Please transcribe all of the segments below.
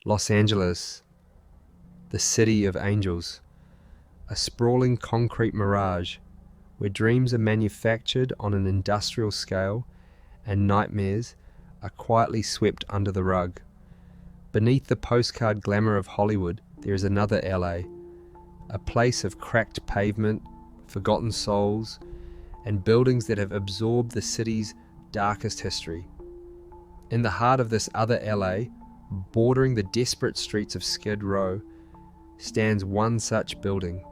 Los Angeles, the city of angels, a sprawling concrete mirage where dreams are manufactured on an industrial scale and nightmares are quietly swept under the rug. Beneath the postcard glamour of Hollywood, there is another LA, a place of cracked pavement, forgotten souls, and buildings that have absorbed the city's darkest history. In the heart of this other LA, bordering the desperate streets of Skid Row, stands one such building,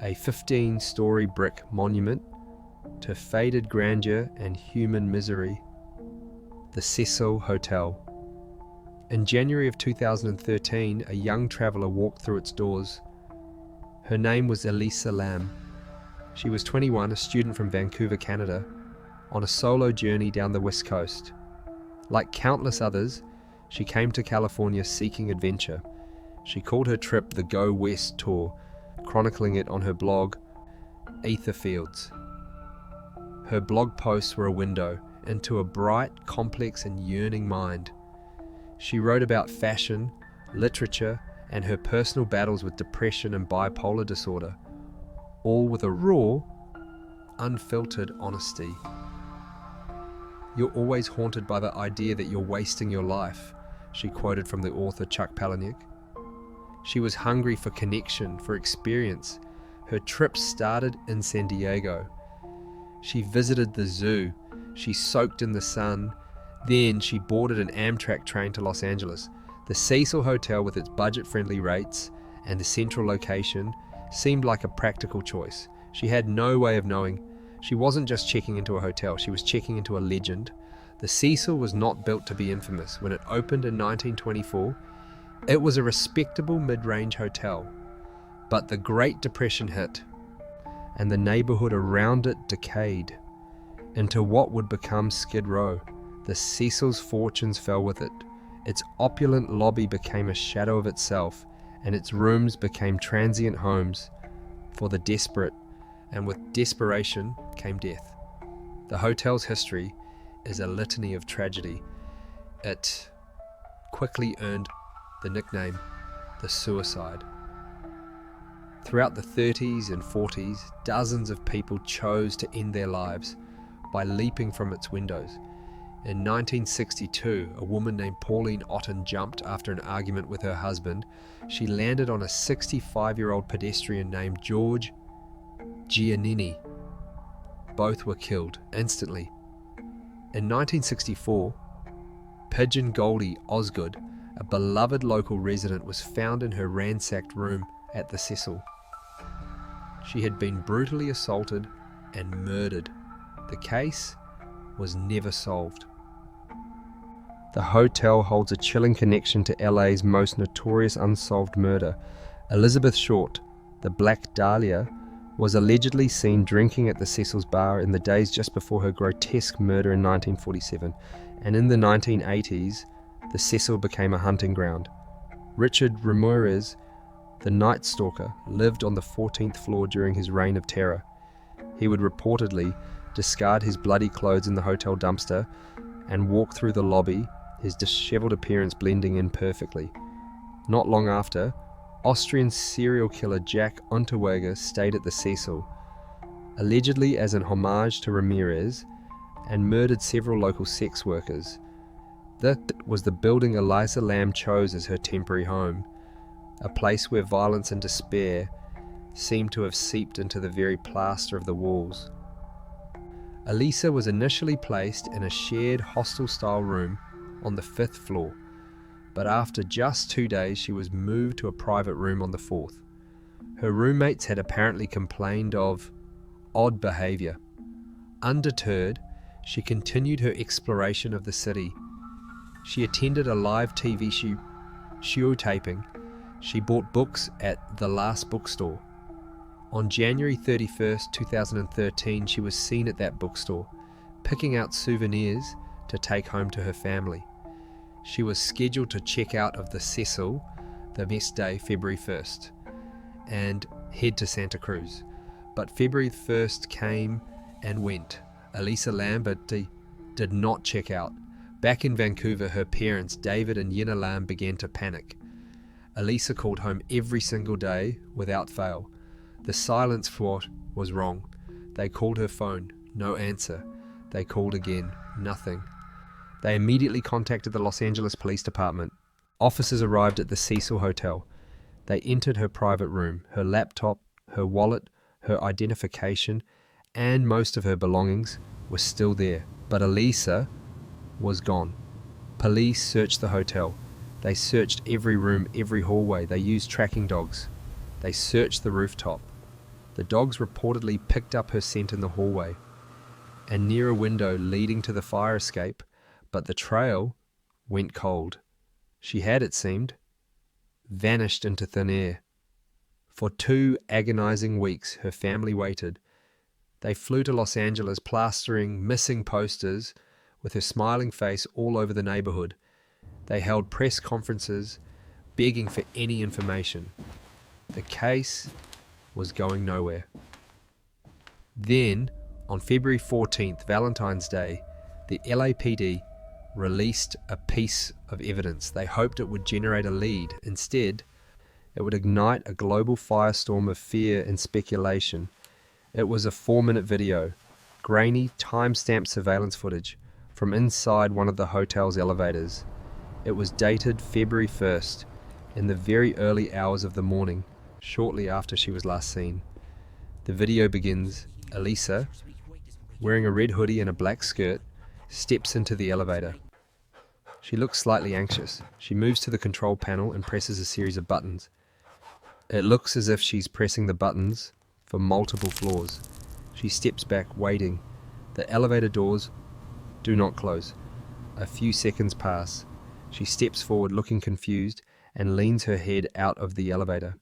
a 15-story brick monument to faded grandeur and human misery, the Cecil Hotel. In January of 2013, a young traveller walked through its doors. Her name was Elisa Lam. She was 21, a student from Vancouver, Canada, on a solo journey down the West Coast. Like countless others, she came to California seeking adventure. She called her trip the Go West Tour, chronicling it on her blog, Ether Fields. Her blog posts were a window into a bright, complex and yearning mind. She wrote about fashion, literature, and her personal battles with depression and bipolar disorder, all with a raw, unfiltered honesty. "You're always haunted by the idea that you're wasting your life," she quoted from the author Chuck Palahniuk. She was hungry for connection, for experience. Her trip started in San Diego. She visited the zoo. She soaked in the sun. Then she boarded an Amtrak train to Los Angeles. The Cecil Hotel, with its budget-friendly rates and the central location, seemed like a practical choice. She had no way of knowing. She wasn't just checking into a hotel, she was checking into a legend. The Cecil was not built to be infamous. When it opened in 1924, it was a respectable mid-range hotel. But the Great Depression hit, and the neighborhood around it decayed into what would become Skid Row. The Cecil's fortunes fell with it. Its opulent lobby became a shadow of itself, and its rooms became transient homes for the desperate, and with desperation came death. The hotel's history is a litany of tragedy. It quickly earned the nickname the Suicide. Throughout the 30s and 40s, dozens of people chose to end their lives by leaping from its windows. In 1962, a woman named Pauline Otten jumped after an argument with her husband. She landed on a 65-year-old pedestrian named George Giannini. Both were killed instantly. In 1964, Pigeon Goldie Osgood, a beloved local resident, was found in her ransacked room at the Cecil. She had been brutally assaulted and murdered. The case was never solved. The hotel holds a chilling connection to LA's most notorious unsolved murder. Elizabeth Short, the Black Dahlia, was allegedly seen drinking at the Cecil's bar in the days just before her grotesque murder in 1947, and in the 1980s, the Cecil became a hunting ground. Richard Ramirez, the Night Stalker, lived on the 14th floor during his reign of terror. He would reportedly discard his bloody clothes in the hotel dumpster and walk through the lobby, his disheveled appearance blending in perfectly. Not long after, Austrian serial killer Jack Unterweger stayed at the Cecil, allegedly as an homage to Ramirez, and murdered several local sex workers. That was the building Elisa Lam chose as her temporary home, a place where violence and despair seemed to have seeped into the very plaster of the walls. Elisa was initially placed in a shared hostel-style room on the 5th floor, but after just 2 days she was moved to a private room on the 4th. Her roommates had apparently complained of odd behaviour. Undeterred, she continued her exploration of the city. She attended a live TV show taping. She bought books at the Last Bookstore. On January 31st, 2013, she was seen at that bookstore, picking out souvenirs to take home to her family. She was scheduled to check out of the Cecil the next day, February 1st, and head to Santa Cruz. But February 1st came and went. Elisa Lam did not check out, Back in Vancouver, her parents, David and Elisa Lam, began to panic. Elisa called home every single day without fail. The silence fought was wrong. They called her phone, no answer. They called again, nothing. They immediately contacted the Los Angeles Police Department. Officers arrived at the Cecil Hotel. They entered her private room. Her laptop, her wallet, her identification, and most of her belongings were still there. But Elisa was gone. Police searched the hotel. They searched every room, every hallway. They used tracking dogs. They searched the rooftop. The dogs reportedly picked up her scent in the hallway and near a window leading to the fire escape, but the trail went cold. She had, it seemed, vanished into thin air. For 2 agonizing weeks, her family waited. They flew to Los Angeles, plastering missing posters with her smiling face all over the neighborhood. They held press conferences, begging for any information. The case was going nowhere. Then, on February 14th, Valentine's Day, the LAPD released a piece of evidence. They hoped it would generate a lead. Instead, it would ignite a global firestorm of fear and speculation. It was a 4-minute video, grainy, time-stamped surveillance footage from inside one of the hotel's elevators. It was dated February 1st, in the very early hours of the morning, shortly after she was last seen. The video begins. Elisa, wearing a red hoodie and a black skirt, steps into the elevator. She looks slightly anxious. She moves to the control panel and presses a series of buttons. It looks as if she's pressing the buttons for multiple floors. She steps back, waiting. The elevator doors do not close. A few seconds pass. She steps forward, looking confused, and leans her head out of the elevator.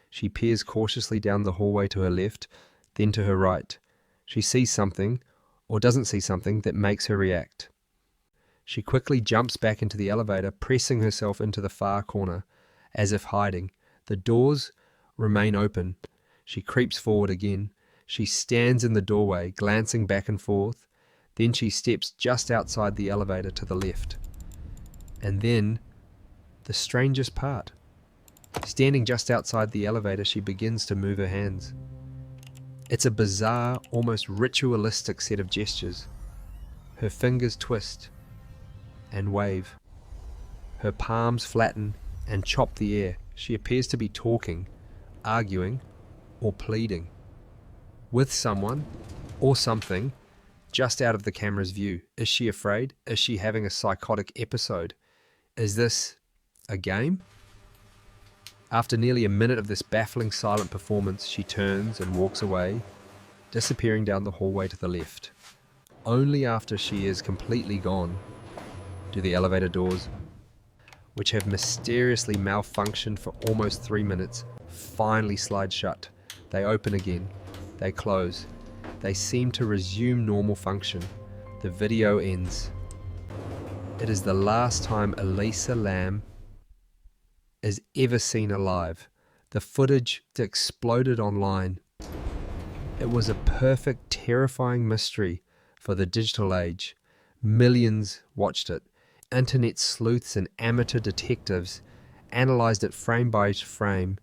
She peers cautiously down the hallway to her left, then to her right. She sees something, or doesn't see something, that makes her react. She quickly jumps back into the elevator, pressing herself into the far corner, as if hiding. The doors remain open. She creeps forward again. She stands in the doorway, glancing back and forth. Then she steps just outside the elevator to the left. And then, the strangest part. Standing just outside the elevator, she begins to move her hands. It's a bizarre, almost ritualistic set of gestures. Her fingers twist and wave. Her palms flatten and chop the air. She appears to be talking, arguing, or pleading with someone or something just out of the camera's view. Is she afraid? Is she having a psychotic episode? Is this a game? After nearly a minute of this baffling silent performance, she turns and walks away, disappearing down the hallway to the left. Only after she is completely gone do the elevator doors, which have mysteriously malfunctioned for almost 3 minutes, finally slide shut. They open again. They close. They seem to resume normal function. The video ends. It is the last time Elisa Lam is ever seen alive. The footage exploded online. It was a perfect, terrifying mystery for the digital age. Millions watched it. Internet sleuths and amateur detectives analyzed it frame by frame.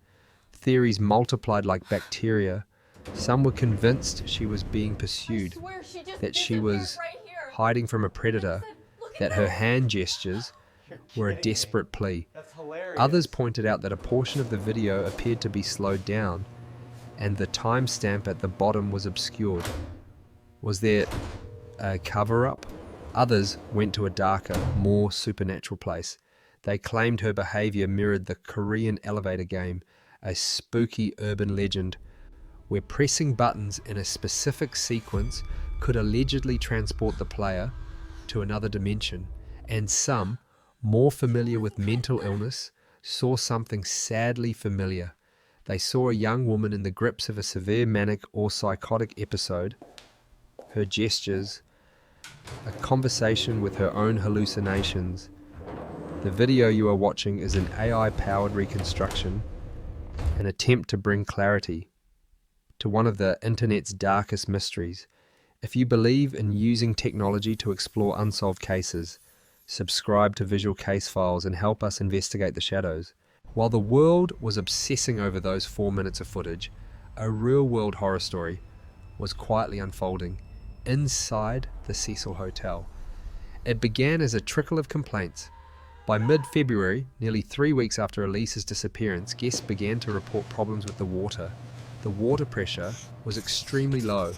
Theories multiplied like bacteria. Some were convinced she was being pursued, that she was hiding from a predator, that her hand gestures were a desperate plea. Others pointed out that a portion of the video appeared to be slowed down, and the timestamp at the bottom was obscured. Was there a cover-up? Others went to a darker, more supernatural place. They claimed her behavior mirrored the Korean elevator game, a spooky urban legend where pressing buttons in a specific sequence could allegedly transport the player to another dimension. And some, more familiar with mental illness, saw something sadly familiar. They saw a young woman in the grips of a severe manic or psychotic episode, her gestures, a conversation with her own hallucinations. The video you are watching is an AI-powered reconstruction, an attempt to bring clarity to one of the internet's darkest mysteries. If you believe in using technology to explore unsolved cases, subscribe to visual case files, and help us investigate the shadows. While the world was obsessing over those 4 minutes of footage, a real-world horror story was quietly unfolding inside the Cecil Hotel. It began as a trickle of complaints. By mid-February, nearly 3 weeks after Elisa's disappearance, guests began to report problems with the water. The water pressure was extremely low.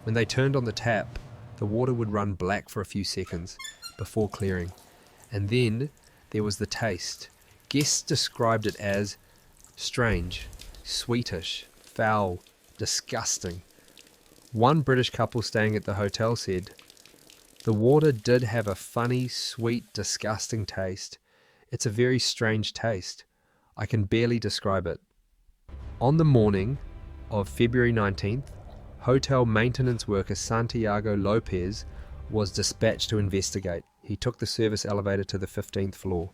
When they turned on the tap, the water would run black for a few seconds before clearing. And then there was the taste. Guests described it as strange, sweetish, foul, disgusting. One British couple staying at the hotel said, "The water did have a funny, sweet, disgusting taste. It's a very strange taste. I can barely describe it." On the morning of February 19th, hotel maintenance worker Santiago Lopez was dispatched to investigate. He took the service elevator to the 15th floor.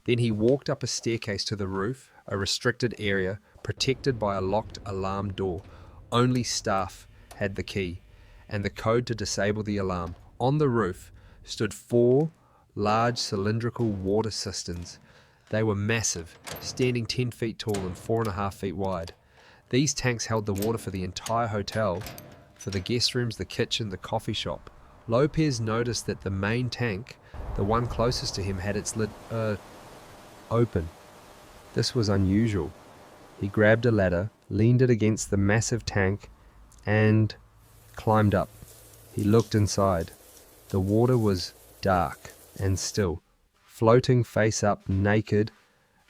Then he walked up a staircase to the roof, a restricted area protected by a locked alarm door. Only staff had the key and the code to disable the alarm. On the roof stood 4 large cylindrical water cisterns. They were massive, standing 10 feet tall and 4.5 feet wide. These tanks held the water for the entire hotel, for the guest rooms, the kitchen, the coffee shop. Lopez noticed that the main tank, the one closest to him, had its lid open. This was unusual. He grabbed a ladder, leaned it against the massive tank, and climbed up. He looked inside. The water was dark and still. Floating face up, naked,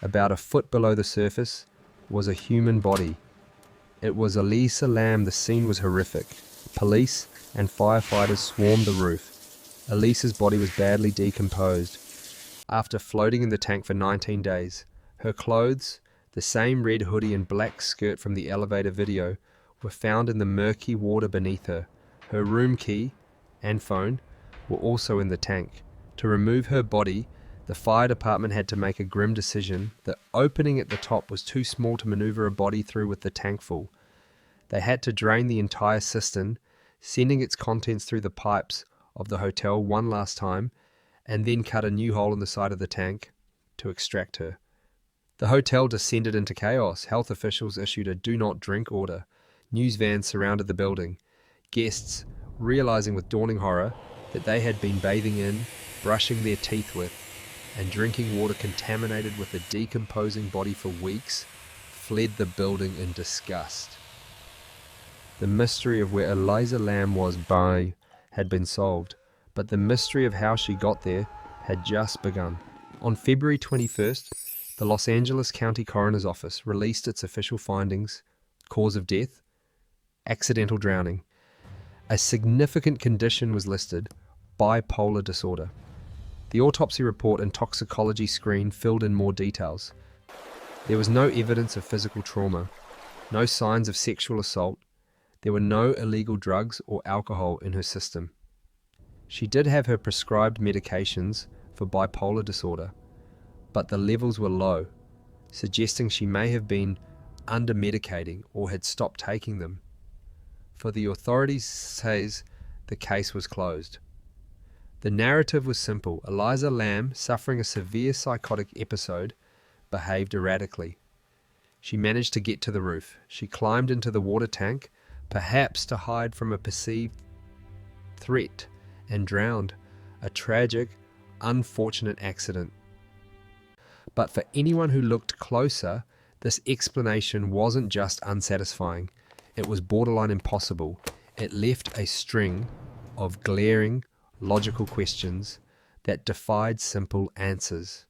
about a foot below the surface, was a human body. It was Elisa Lam. The scene was horrific. Police and firefighters swarmed the roof. Elisa's body was badly decomposed after floating in the tank for 19 days. Her clothes, the same red hoodie and black skirt from the elevator video, were found in the murky water beneath her. Her room key and phone were also in the tank. To remove her body, the fire department had to make a grim decision. The opening at the top was too small to maneuver a body through with the tank full. They had to drain the entire cistern, sending its contents through the pipes of the hotel one last time, and then cut a new hole in the side of the tank to extract her. The hotel descended into chaos. Health officials issued a do not drink order. News vans surrounded the building. Guests, realizing with dawning horror that they had been bathing in, brushing their teeth with, and drinking water contaminated with a decomposing body for weeks, fled the building in disgust. The mystery of where Elisa Lam was had been solved, but the mystery of how she got there had just begun. On February 21st, the Los Angeles County Coroner's Office released its official findings. Cause of death: accidental drowning. A significant condition was listed: bipolar disorder. The autopsy report and toxicology screen filled in more details. There was no evidence of physical trauma, no signs of sexual assault. There were no illegal drugs or alcohol in her system. She did have her prescribed medications for bipolar disorder, but the levels were low, suggesting she may have been under-medicating or had stopped taking them. For the authorities says the case was closed. The narrative was simple. Elisa Lam, suffering a severe psychotic episode, behaved erratically. She managed to get to the roof. She climbed into the water tank, perhaps to hide from a perceived threat, and drowned. A tragic, unfortunate accident. But for anyone who looked closer, this explanation wasn't just unsatisfying. It was borderline impossible. It left a string of glaring, logical questions that defied simple answers.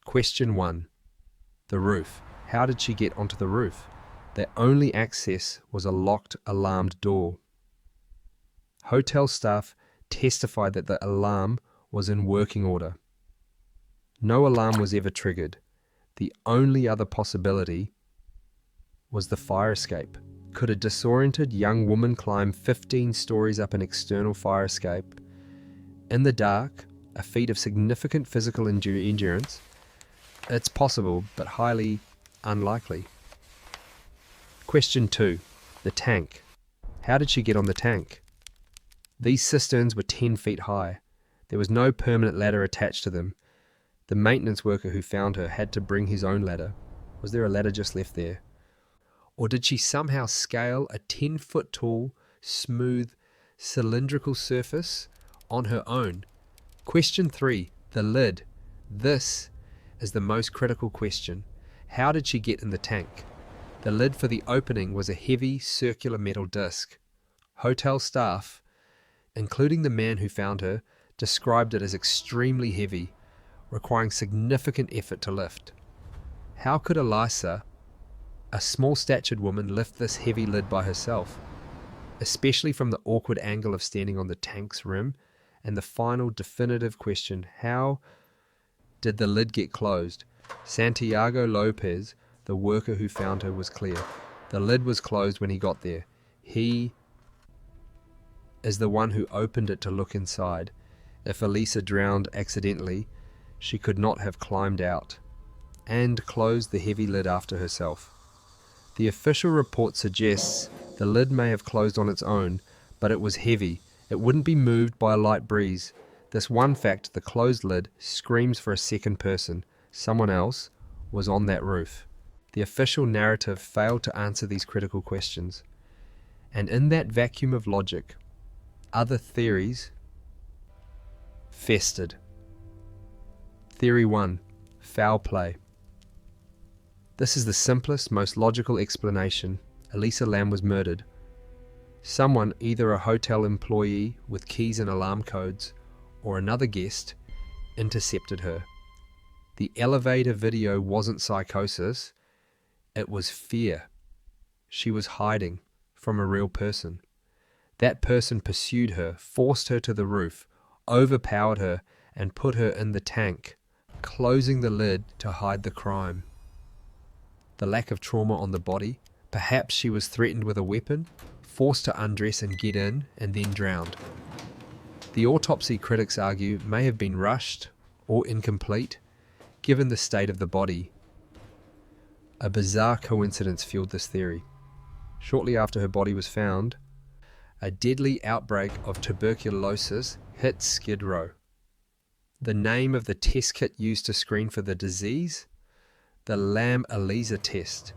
Question 1. The roof. How did she get onto the roof? Their only access was a locked, alarmed door. Hotel staff testified that the alarm was in working order. No alarm was ever triggered. The only other possibility was the fire escape. Could a disoriented young woman climb 15 stories up an external fire escape in the dark, a feat of significant physical endurance? It's possible, but highly unlikely. Question 2. The tank. How did she get on the tank? These cisterns were 10 feet high. There was no permanent ladder attached to them. The maintenance worker who found her had to bring his own ladder. Was there a ladder just left there? Or did she somehow scale a 10-foot tall, smooth, cylindrical surface on her own? Question 3. The lid. This is the most critical question. How did she get in the tank? The lid for the opening was a heavy, circular metal disc. Hotel staff, including the man who found her, described it as extremely heavy, requiring significant effort to lift. How could Elisa, a small-statured woman, lift this heavy lid by herself? Especially from the awkward angle of standing on the tank's rim, and the final definitive question, how did the lid get closed? Santiago Lopez, the worker who found her, was clear. The lid was closed when he got there. He is the one who opened it to look inside. If Elisa drowned accidentally, she could not have climbed out and closed the heavy lid after herself. The official report suggests the lid may have closed on its own, but it was heavy. It wouldn't be moved by a light breeze. This one fact, the closed lid, screams for a second person. Someone else was on that roof. The official narrative failed to answer these critical questions. And in that vacuum of logic, other theories festered. Theory 1. Foul play. This is the simplest, most logical explanation. Elisa Lam was murdered. Someone, either a hotel employee with keys and alarm codes, or another guest, intercepted her. The elevator video wasn't psychosis, it was fear. She was hiding from a real person. That person pursued her, forced her to the roof, overpowered her, and put her in the tank, closing the lid to hide the crime. The lack of trauma on the body, perhaps she was threatened with a weapon, forced to undress and get in, and then drowned. The autopsy, critics argue, may have been rushed or incomplete, given the state of the body. A bizarre coincidence fueled this theory. Shortly after her body was found, a deadly outbreak of tuberculosis hit Skid Row. The name of the test kit used to screen for the disease? The Lam ELISA test.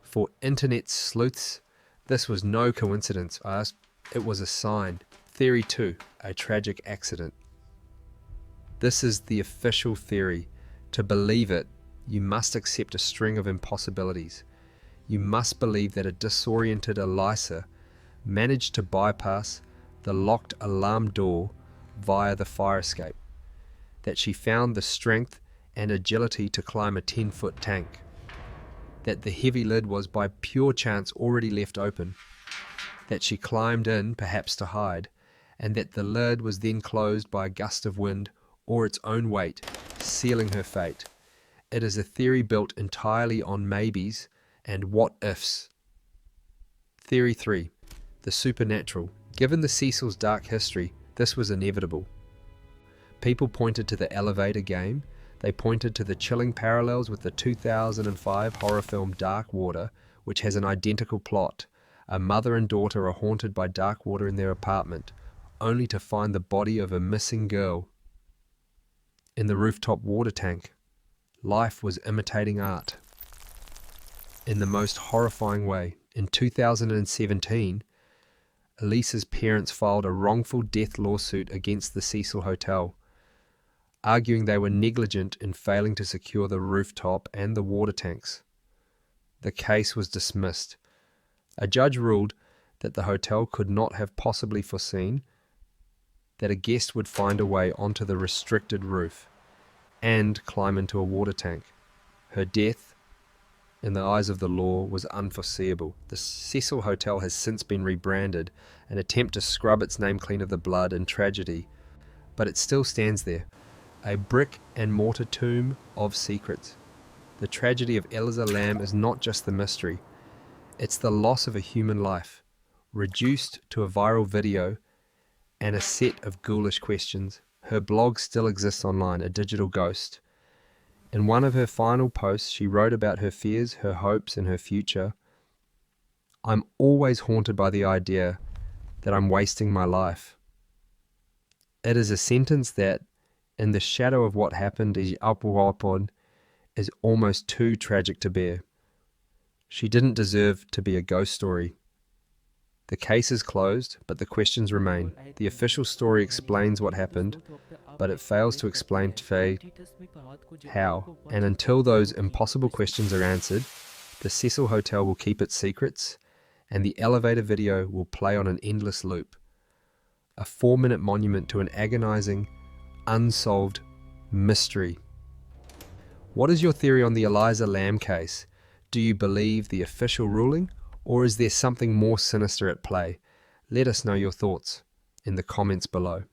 For internet sleuths, this was no coincidence. It was a sign. Theory 2, a tragic accident. This is the official theory. To believe it, you must accept a string of impossibilities. You must believe that a disoriented Elisa managed to bypass the locked alarm door via the fire escape, that she found the strength and agility to climb a 10-foot tank, that the heavy lid was by pure chance already left open, that she climbed in perhaps to hide, and that the lid was then closed by a gust of wind or its own weight, sealing her fate. It is a theory built entirely on maybes and what-ifs. Theory 3. The supernatural. Given the Cecil's dark history, this was inevitable. People pointed to the elevator game. They pointed to the chilling parallels with the 2005 horror film Dark Water, which has an identical plot. A mother and daughter are haunted by dark water in their apartment, only to find the body of a missing girl in the rooftop water tank. Life was imitating art in the most horrifying way. In 2017, Elisa's parents filed a wrongful death lawsuit against the Cecil Hotel, arguing they were negligent in failing to secure the rooftop and the water tanks. The case was dismissed. A judge ruled that the hotel could not have possibly foreseen that a guest would find a way onto the restricted roof and climb into a water tank. Her death, in the eyes of the law, was unforeseeable. The Cecil Hotel has since been rebranded, an attempt to scrub its name clean of the blood and tragedy, but it still stands there, a brick and mortar tomb of secrets. The tragedy of Elisa Lam is not just the mystery, it's the loss of a human life, reduced to a viral video and a set of ghoulish questions. Her blog still exists online, a digital ghost. In one of her final posts, she wrote about her fears, her hopes, and her future. I'm always haunted by the idea that I'm wasting my life. It is a sentence that, in the shadow of what happened is Apawapon, is almost too tragic to bear. She didn't deserve to be a ghost story. The case is closed, but the questions remain. The official story explains what happened, but it fails to explain to Faye how. And until those impossible questions are answered, the Cecil Hotel will keep its secrets, and the elevator video will play on an endless loop. A 4-minute monument to an agonizing, unsolved mystery. What is your theory on the Elisa Lam case? Do you believe the official ruling, or is there something more sinister at play? Let us know your thoughts in the comments below.